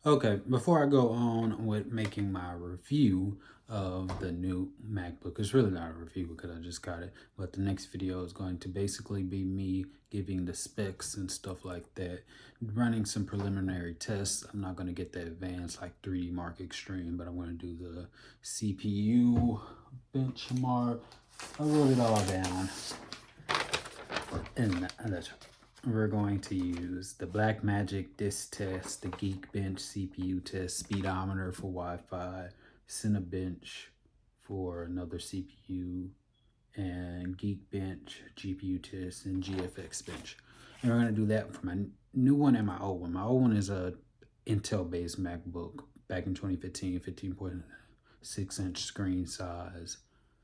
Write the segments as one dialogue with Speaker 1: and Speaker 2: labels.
Speaker 1: Okay, before I go on with making my review of the new MacBook, it's really not a review because I just got it, but the next video is going to basically be me giving the specs and stuff like that, running some preliminary tests. I'm not going to get the advanced like 3D Mark Extreme, but I'm going to do the CPU benchmark. I wrote it all down, and that's we're going to use the Blackmagic disk test, the Geekbench CPU test, speedometer for Wi-Fi, Cinebench for another CPU, and Geekbench GPU test, and GFX bench. And we're gonna do that for my new one and my old one. My old one is a Intel-based MacBook back in 2015, 15.6-inch screen size,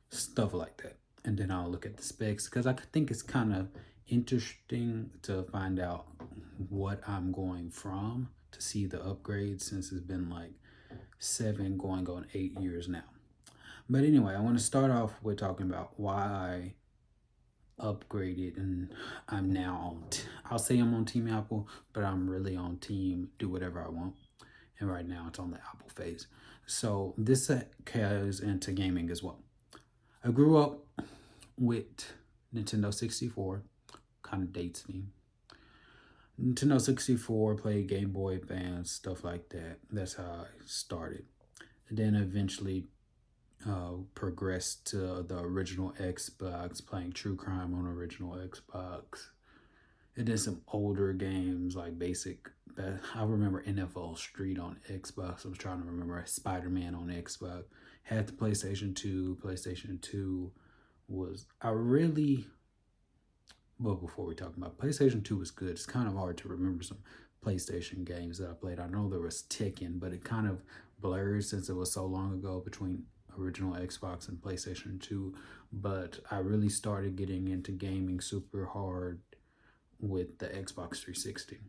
Speaker 1: stuff like that. And then I'll look at the specs because I think it's kind of interesting to find out what I'm going from to see the upgrades since it's been like 7 going on 8 years now. But anyway, I want to start off with talking about why I upgraded and I'm now on, I'll say I'm on Team Apple, but I'm really on Team do whatever I want. And right now it's on the Apple phase. So this goes into gaming as well. I grew up with Nintendo 64, kind of dates me. Nintendo 64, played Game Boy Advance, stuff like that. That's how I started. And then eventually progressed to the original Xbox, playing True Crime on original Xbox. And then some older games like basic. I remember NFL Street on Xbox. I was trying to remember Spider Man on Xbox. Had the PlayStation 2. PlayStation 2 was I really well before we talk about PlayStation 2 was good. It's kind of hard to remember some PlayStation games that I played. I know there was Tekken, but it kind of blurred since it was so long ago between original Xbox and PlayStation 2. But I really started getting into gaming super hard with the Xbox 360.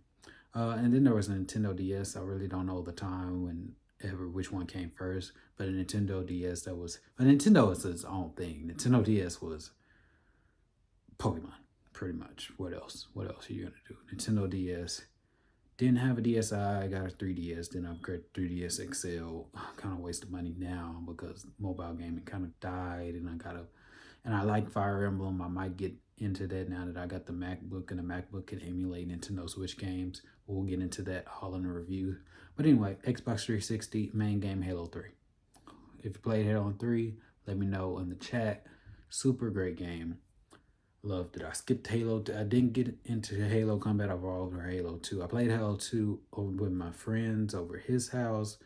Speaker 1: And then there was a Nintendo DS. I really don't know the time when ever which one came first, but a Nintendo DS that was a Nintendo is its own thing. Nintendo DS was Pokemon, pretty much. What else? What else are you gonna do? Nintendo DS. Didn't have a DSi. I got a 3DS. Then upgraded 3DS XL. Kind of wasted money now because mobile gaming kind of died, and I like Fire Emblem. I might get into that now that I got the MacBook, and the MacBook can emulate Nintendo Switch games. We'll get into that all in the review. But anyway, Xbox 360 main game Halo 3. If you played Halo 3, let me know in the chat. Super great game. Loved it. I skipped Halo. I didn't get into Halo Combat Evolved or Halo 2. I played Halo 2 with my friends over his house,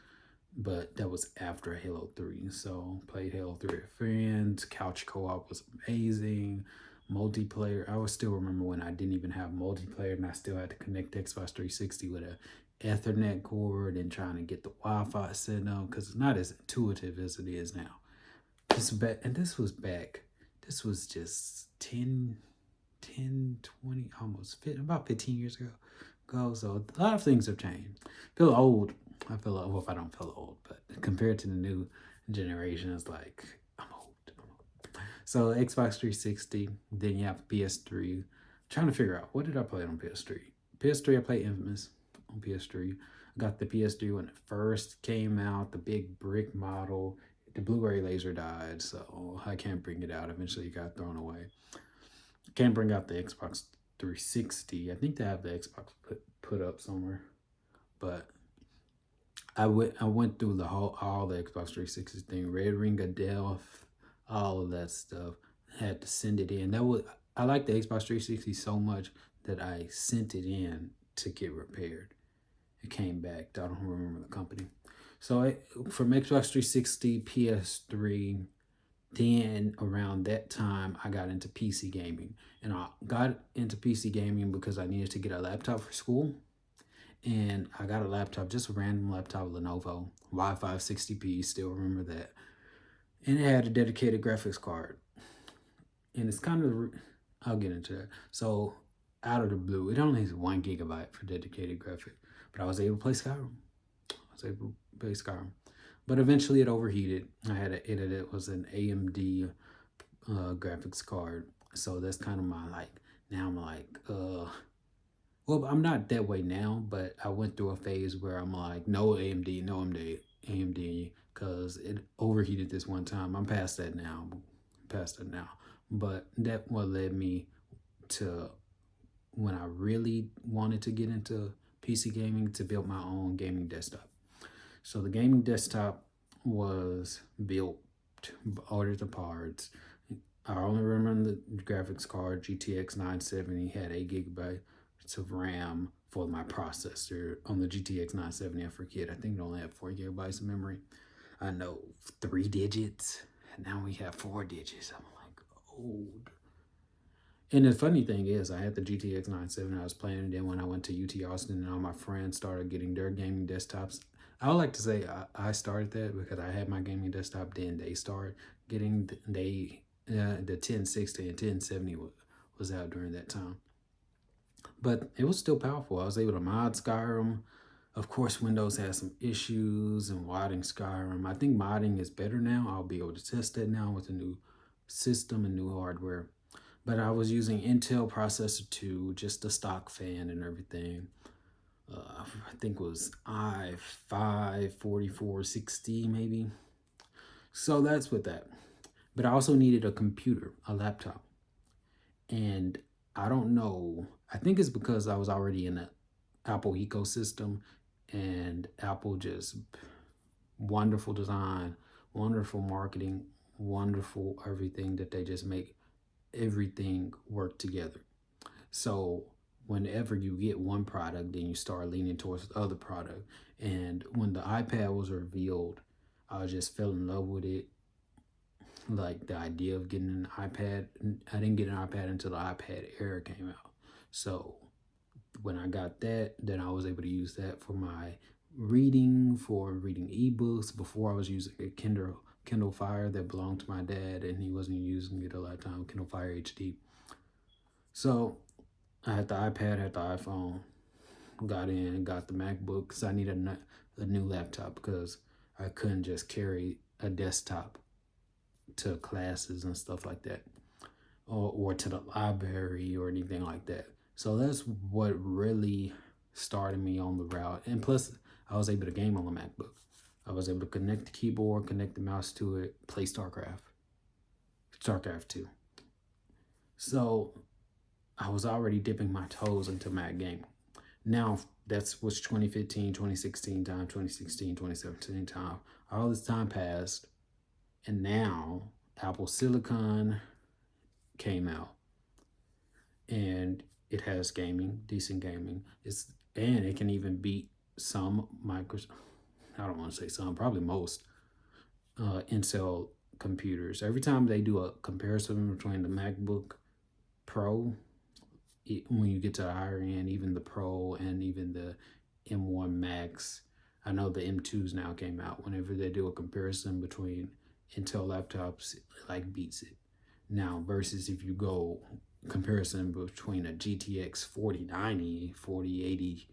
Speaker 1: but that was after Halo 3. So played Halo 3 with friends. Couch co-op was amazing. Multiplayer. I would still remember when I didn't even have multiplayer and I still had to connect Xbox 360 with a Ethernet cord and trying to get the Wi-Fi set up because it's not as intuitive as it is now. This was just 20, almost about 15 years ago. So a lot of things have changed. I feel old. I feel old. Well, if I don't feel old, but compared to the new generation, it's like I'm old. So Xbox 360, then you have PS3. Trying to figure out what did I play on PS3. PS3, I played Infamous on PS3. I got the PS3 when it first came out, the big brick model. The Blu-ray laser died, so I can't bring it out. Eventually, it got thrown away. Can't bring out the Xbox 360. I think they have the Xbox put up somewhere, but I went through all the Xbox 360 thing, Red Ring of Death, all of that stuff. Had to send it in. I like the Xbox 360 so much that I sent it in to get repaired. It came back. I don't remember the company. So from Xbox 360, PS3, then around that time, I got into PC gaming. And I got into PC gaming because I needed to get a laptop for school. And I got a laptop, just a random laptop, Lenovo, Wi-Fi 60p, still remember that. And it had a dedicated graphics card. And it's kind of, I'll get into that. So out of the blue, it only has 1 gigabyte for dedicated graphics. But I was able to play Skyrim. But eventually it overheated. I had to edit it. Was an AMD graphics card. So that's kind of my like. Now I'm like, Well, I'm not that way now, but I went through a phase where I'm like, no AMD, no AMD, because it overheated this one time. I'm past that now, past that now. But that what led me to when I really wanted to get into PC gaming to build my own gaming desktop. So the gaming desktop was built, ordered the parts. I only remember the graphics card GTX 970 had 8 gigabytes of RAM for my processor. On the GTX 970, I forget. I think it only had 4 gigabytes of memory. I know 3 digits. And now we have 4 digits. I'm like, old. And the funny thing is, I had the GTX 970. I was playing it. Then when I went to UT Austin and all my friends started getting their gaming desktops, I would like to say I started that because I had my gaming desktop. Then they started getting the 1060 and 1070 was out during that time. But it was still powerful. I was able to mod Skyrim. Of course, Windows has some issues and modding Skyrim. I think modding is better now. I'll be able to test that now with a new system and new hardware. But I was using Intel processor 2, just the stock fan and everything. I think it was i5 4460 maybe. So that's with that. But I also needed a computer, a laptop. And I don't know. I think it's because I was already in the Apple ecosystem and Apple just wonderful design, wonderful marketing, wonderful everything that they just make everything work together. So whenever you get one product, then you start leaning towards the other product. And when the iPad was revealed, I just fell in love with it. Like the idea of getting an iPad. I didn't get an iPad until the iPad Air came out. So when I got that, then I was able to use that for my reading, for reading ebooks. Before I was using a Kindle Fire that belonged to my dad, and he wasn't using it a lot of time. Kindle Fire HD. So I had the iPad, had the iPhone, got in, got the MacBook because I needed a new laptop because I couldn't just carry a desktop to classes and stuff like that, or to the library or anything like that. So that's what really started me on the route. And plus, I was able to game on the MacBook. I was able to connect the keyboard, connect the mouse to it, play StarCraft 2. So I was already dipping my toes into Mac gaming. Now, that's was 2015, 2016 time, 2016, 2017 time. All this time passed, and now Apple Silicon came out, and it has gaming, decent gaming. And it can even beat some Microsoft. I don't want to say some, probably most Intel computers. Every time they do a comparison between the MacBook Pro, when you get to the higher end, even the Pro and even the M1 Max, I know the M2s now came out. Whenever they do a comparison between Intel laptops, it like beats it. Now, versus if you go comparison between a GTX 4090, 4080,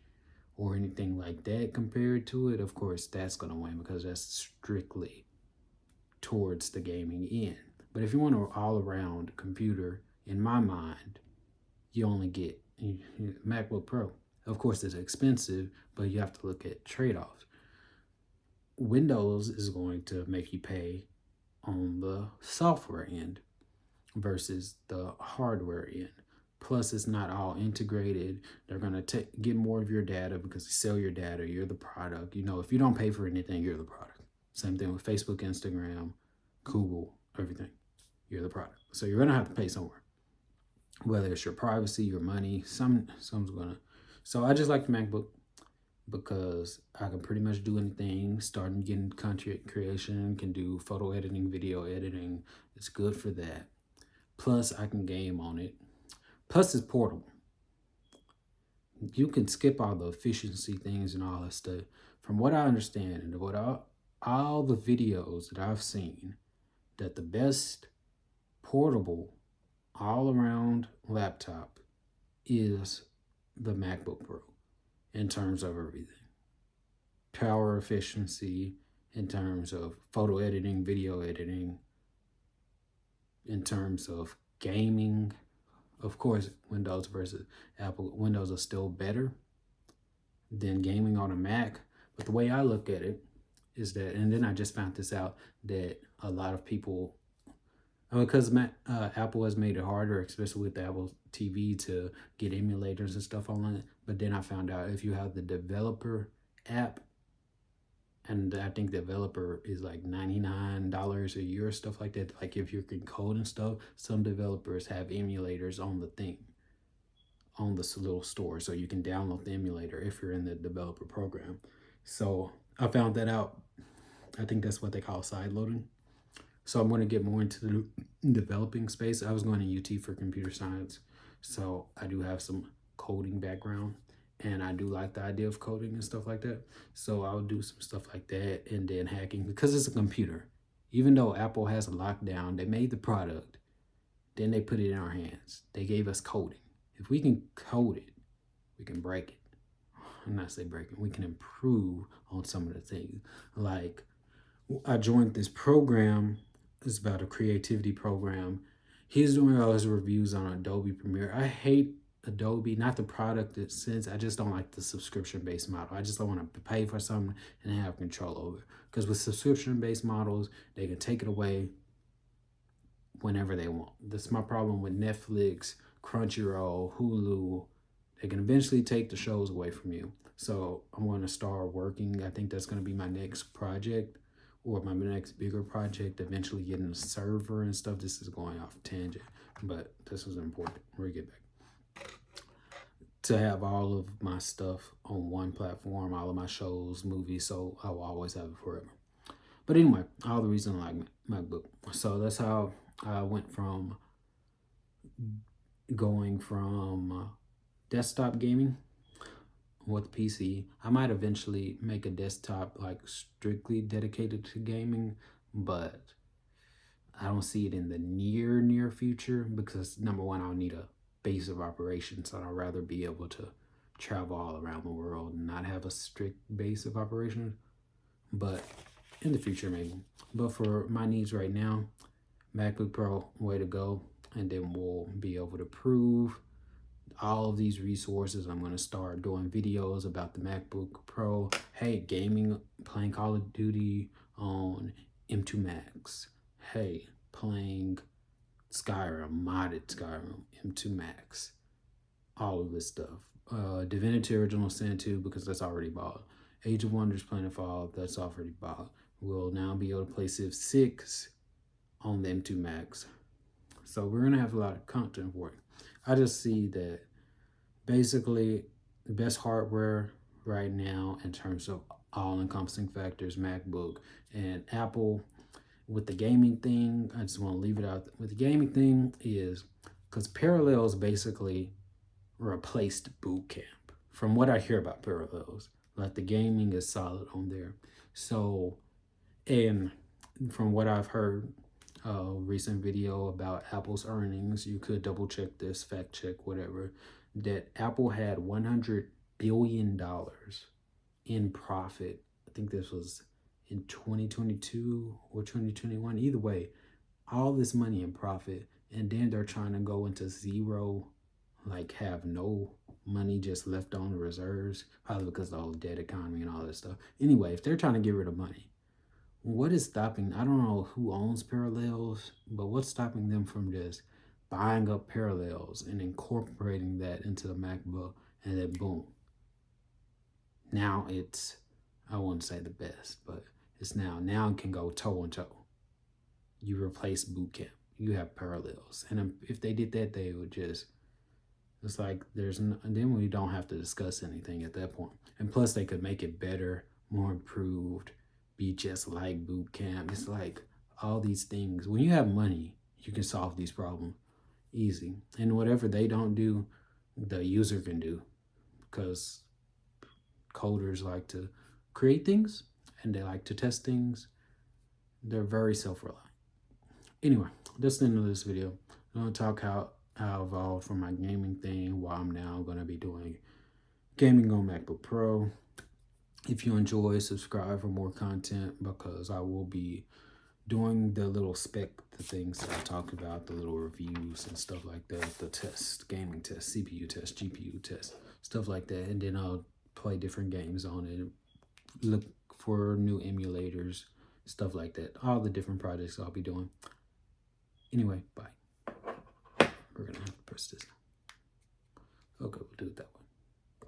Speaker 1: or anything like that compared to it, of course, that's going to win because that's strictly towards the gaming end. But if you want an all around computer, in my mind, you only get MacBook Pro. Of course, it's expensive, but you have to look at trade offs. Windows is going to make you pay on the software end versus the hardware end. Plus, it's not all integrated. They're going to get more of your data because they sell your data. You're the product. You know, if you don't pay for anything, you're the product. Same thing with Facebook, Instagram, Google, everything. You're the product. So you're going to have to pay somewhere. Whether it's your privacy, your money, someone's going to. So I just like the MacBook because I can pretty much do anything. Starting getting content creation, can do photo editing, video editing. It's good for that. Plus, I can game on it. Plus, it's portable. You can skip all the efficiency things and all that stuff. From what I understand and what all the videos that I've seen, that the best portable all around laptop is the MacBook Pro in terms of everything. Power efficiency, in terms of photo editing, video editing, in terms of gaming, Of course, Windows versus Apple, Windows are still better than gaming on a Mac. But the way I look at it is that, and then I just found this out, that a lot of people, because Apple has made it harder, especially with the Apple TV, to get emulators and stuff online. But then I found out if you have the developer app, and I think developer is like $99 a year or stuff like that. Like if you can code and stuff, some developers have emulators on the thing, on this little store, so you can download the emulator if you're in the developer program. So I found that out. I think that's what they call side loading. So I'm going to get more into the developing space. I was going to UT for computer science, so I do have some coding background, and I do like the idea of coding and stuff like that. So I'll do some stuff like that, and then hacking, because it's a computer. Even though Apple has a lockdown, they made the product, then they put it in our hands. They gave us coding. If we can code it, we can break it. I'm not say break it. We can improve on some of the things. Like I joined this program. It's about a creativity program. He's doing all his reviews on Adobe Premiere. I hate Adobe, not the product in sense. I just don't like the subscription-based model. I just don't want to pay for something and have control over it. Because with subscription-based models, they can take it away whenever they want. That's my problem with Netflix, Crunchyroll, Hulu. They can eventually take the shows away from you. So I'm going to start working. I think that's going to be my next project, or my next bigger project, eventually getting a server and stuff. This is going off tangent, but this is important. We'll get back. To have all of my stuff on one platform, all of my shows, movies, so I will always have it forever. But anyway, all the reason I like MacBook. So that's how I went from going from desktop gaming with PC. I might eventually make a desktop like strictly dedicated to gaming, but I don't see it in the near future, because number one, I'll need a base of operations, and I'd rather be able to travel all around the world and not have a strict base of operations. But in the future, maybe. But for my needs right now, MacBook Pro, way to go. And then we'll be able to prove all of these resources. I'm going to start doing videos about the MacBook Pro. Hey, gaming, playing Call of Duty on M2 Max. Hey, playing Skyrim, modded Skyrim, M2 Max. All of this stuff. Divinity Original Sin 2, because that's already bought. Age of Wonders Planetfall, that's already bought. We'll now be able to play Civ 6 on the M2 Max. So we're going to have a lot of content for it. I just see that basically the best hardware right now in terms of all-encompassing factors, MacBook, and Apple. With the gaming thing, I just want to leave it out. With the gaming thing is because Parallels basically replaced Boot Camp. From what I hear about Parallels, like the gaming is solid on there. So, and from what I've heard, a recent video about Apple's earnings, you could double check this, fact check, whatever, that Apple had $100 billion in profit. I think this was in 2022 or 2021. Either way, all this money in profit, and then they're trying to go into zero, like have no money just left on the reserves, probably because of the whole debt economy and all that stuff. Anyway, if they're trying to get rid of money, what is stopping? I don't know who owns Parallels, but what's stopping them from just buying up Parallels and incorporating that into the MacBook, and then boom. Now it's, I wouldn't say the best, but it's now it can go toe and toe. You replace Boot Camp, you have Parallels, and if they did that, they would just, it's like there's no, and then we don't have to discuss anything at that point. And plus, they could make it better, more improved, be just like Boot Camp. It's like all these things. When you have money, you can solve these problems easy. And whatever they don't do, the user can do, because coders like to create things and they like to test things. They're very self-reliant. Anyway, that's the end of this video. I'm going to talk how I evolved from my gaming thing, why I'm now going to be doing gaming on MacBook Pro. If you enjoy, subscribe for more content, because I will be doing the little the things that I talked about, the little reviews and stuff like that, the tests, gaming tests, CPU tests, GPU tests, stuff like that. And then I'll play different games on it, look for new emulators, stuff like that. All the different projects I'll be doing. Anyway, bye. We're going to have to press this. Okay, we'll do it that way.